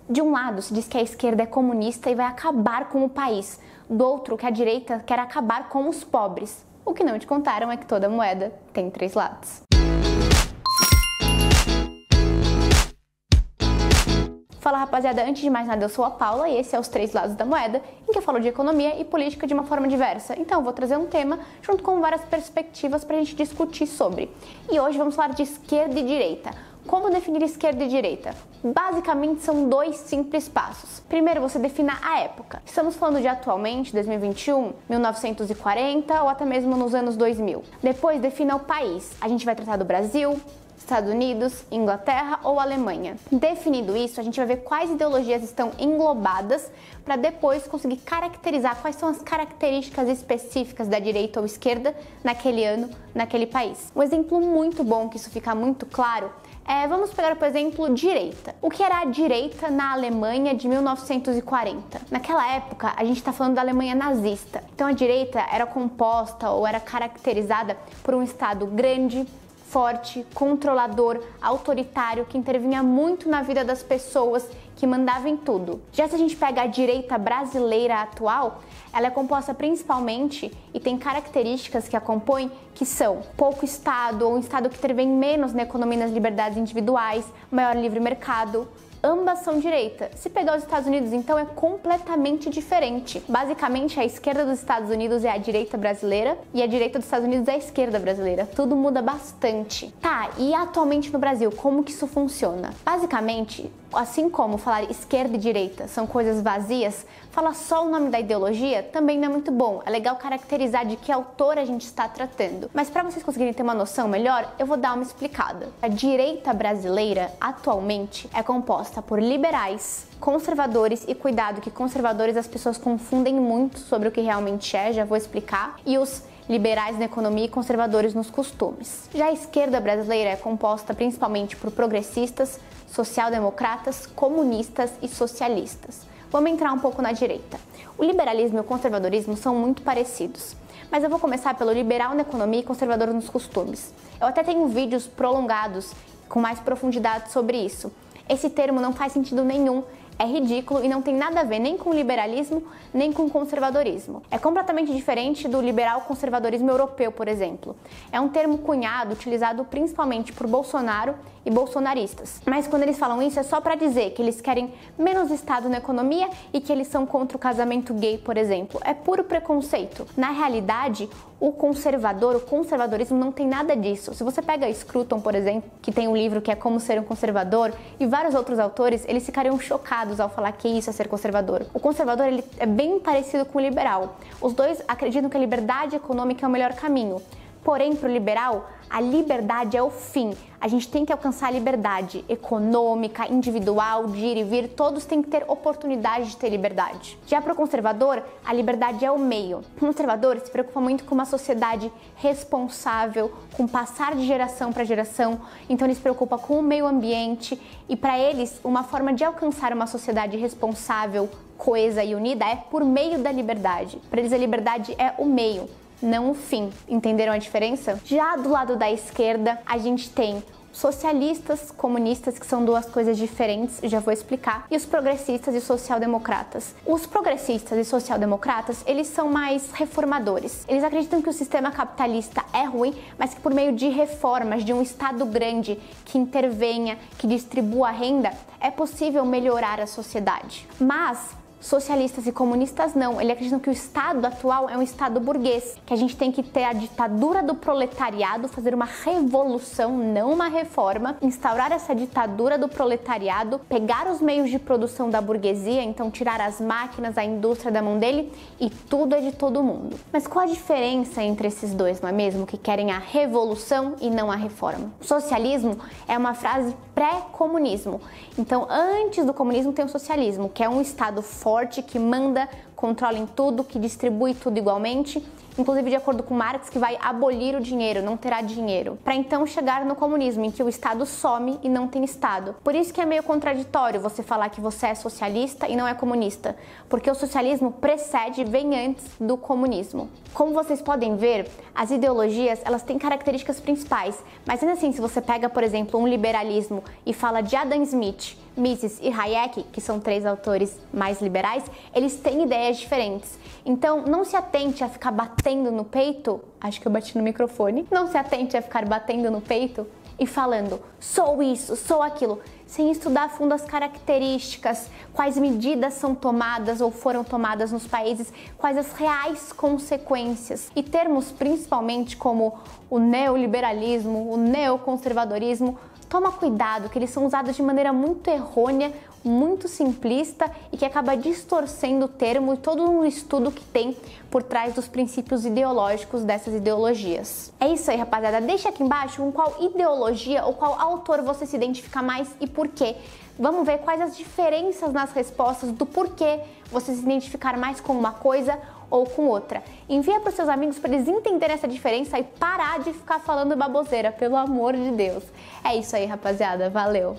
De um lado, se diz que a esquerda é comunista e vai acabar com o país. Do outro, que a direita quer acabar com os pobres. O que não te contaram é que toda moeda tem 3 lados. Fala, rapaziada, antes de mais nada eu sou a Paula e esse é os 3 lados da moeda, em que eu falo de economia e política de uma forma diversa. Então eu vou trazer um tema junto com várias perspectivas pra gente discutir sobre. E hoje vamos falar de esquerda e direita. Como definir esquerda e direita? Basicamente são 2 simples passos. Primeiro, você defina a época. Estamos falando de atualmente, 2021, 1940 ou até mesmo nos anos 2000. Depois, defina o país. A gente vai tratar do Brasil, Estados Unidos, Inglaterra ou Alemanha. Definido isso, a gente vai ver quais ideologias estão englobadas para depois conseguir caracterizar quais são as características específicas da direita ou esquerda naquele ano, naquele país. Um exemplo muito bom que isso fica muito claro vamos pegar, por exemplo, direita. O que era a direita na Alemanha de 1940? Naquela época, a gente está falando da Alemanha nazista. Então a direita era composta ou era caracterizada por um Estado grande, forte, controlador, autoritário, que intervinha muito na vida das pessoas, que mandava em tudo. Já se a gente pega a direita brasileira atual, ela é composta principalmente e tem características que a compõem, que são pouco Estado, ou um Estado que intervém menos na economia e nas liberdades individuais, maior livre mercado. Ambas são direita. Se pegar os Estados Unidos, então, é completamente diferente. Basicamente, a esquerda dos Estados Unidos é a direita brasileira e a direita dos Estados Unidos é a esquerda brasileira. Tudo muda bastante. Tá, e atualmente no Brasil, como que isso funciona? Basicamente, assim como falar esquerda e direita são coisas vazias, falar só o nome da ideologia também não é muito bom. É legal caracterizar de que autor a gente está tratando. Mas para vocês conseguirem ter uma noção melhor, eu vou dar uma explicada. A direita brasileira, atualmente, é composta por liberais, conservadores, e cuidado que conservadores as pessoas confundem muito sobre o que realmente é, já vou explicar, e os liberais na economia e conservadores nos costumes. Já a esquerda brasileira é composta principalmente por progressistas, social-democratas, comunistas e socialistas. Vamos entrar um pouco na direita. O liberalismo e o conservadorismo são muito parecidos, mas eu vou começar pelo liberal na economia e conservador nos costumes. Eu até tenho vídeos prolongados com mais profundidade sobre isso. Esse termo não faz sentido nenhum, é ridículo e não tem nada a ver nem com liberalismo, nem com conservadorismo. É completamente diferente do liberal conservadorismo europeu, por exemplo. É um termo cunhado, utilizado principalmente por Bolsonaro e bolsonaristas. Mas quando eles falam isso é só para dizer que eles querem menos Estado na economia e que eles são contra o casamento gay, por exemplo. É puro preconceito. Na realidade, o conservadorismo não tem nada disso. Se você pega Scruton, por exemplo, que tem um livro que é Como Ser um Conservador, e vários outros autores, eles ficariam chocados ao falar que isso é ser conservador. O conservador, ele é bem parecido com o liberal. Os dois acreditam que a liberdade econômica é o melhor caminho. Porém, para o liberal, a liberdade é o fim. A gente tem que alcançar a liberdade econômica, individual, de ir e vir. Todos têm que ter oportunidade de ter liberdade. Já para o conservador, a liberdade é o meio. O conservador se preocupa muito com uma sociedade responsável, com passar de geração para geração. Então, ele se preocupa com o meio ambiente. E para eles, uma forma de alcançar uma sociedade responsável, coesa e unida é por meio da liberdade. Para eles, a liberdade é o meio, não o fim. Entenderam a diferença? Já do lado da esquerda, a gente tem socialistas, comunistas, que são 2 coisas diferentes, já vou explicar, e os progressistas e social-democratas. Os progressistas e social-democratas, eles são mais reformadores. Eles acreditam que o sistema capitalista é ruim, mas que por meio de reformas, de um Estado grande que intervenha, que distribua a renda, é possível melhorar a sociedade. Mas socialistas e comunistas não, eles acreditam que o Estado atual é um Estado burguês, que a gente tem que ter a ditadura do proletariado, fazer uma revolução, não uma reforma, instaurar essa ditadura do proletariado, pegar os meios de produção da burguesia, então tirar as máquinas, a indústria da mão dele, e tudo é de todo mundo. Mas qual a diferença entre esses dois, não é mesmo? Que querem a revolução e não a reforma. O socialismo é uma frase pré-comunismo. Então, antes do comunismo tem o socialismo, que é um Estado forte, que manda, controla em tudo, que distribui tudo igualmente, inclusive de acordo com Marx, que vai abolir o dinheiro, não terá dinheiro, para então chegar no comunismo, em que o Estado some e não tem Estado. Por isso que é meio contraditório você falar que você é socialista e não é comunista, porque o socialismo precede, vem antes do comunismo. Como vocês podem ver, as ideologias, elas têm características principais, mas ainda assim, se você pega, por exemplo, um liberalismo e fala de Adam Smith, Mises e Hayek, que são 3 autores mais liberais, eles têm ideias diferentes. Então, não se atente a ficar batendo no peito, acho que eu bati no microfone, não se atente a ficar batendo no peito e falando, sou isso, sou aquilo, sem estudar a fundo as características, quais medidas são tomadas ou foram tomadas nos países, quais as reais consequências. E termos principalmente como o neoliberalismo, o neoconservadorismo, toma cuidado, que eles são usados de maneira muito errônea, muito simplista e que acaba distorcendo o termo e todo um estudo que tem por trás dos princípios ideológicos dessas ideologias. É isso aí, rapaziada. Deixa aqui embaixo com qual ideologia ou qual autor você se identifica mais e por quê. Vamos ver quais as diferenças nas respostas do porquê você se identificar mais com uma coisa ou com outra. Envia para os seus amigos para eles entenderem essa diferença e parar de ficar falando baboseira, pelo amor de Deus. É isso aí, rapaziada. Valeu!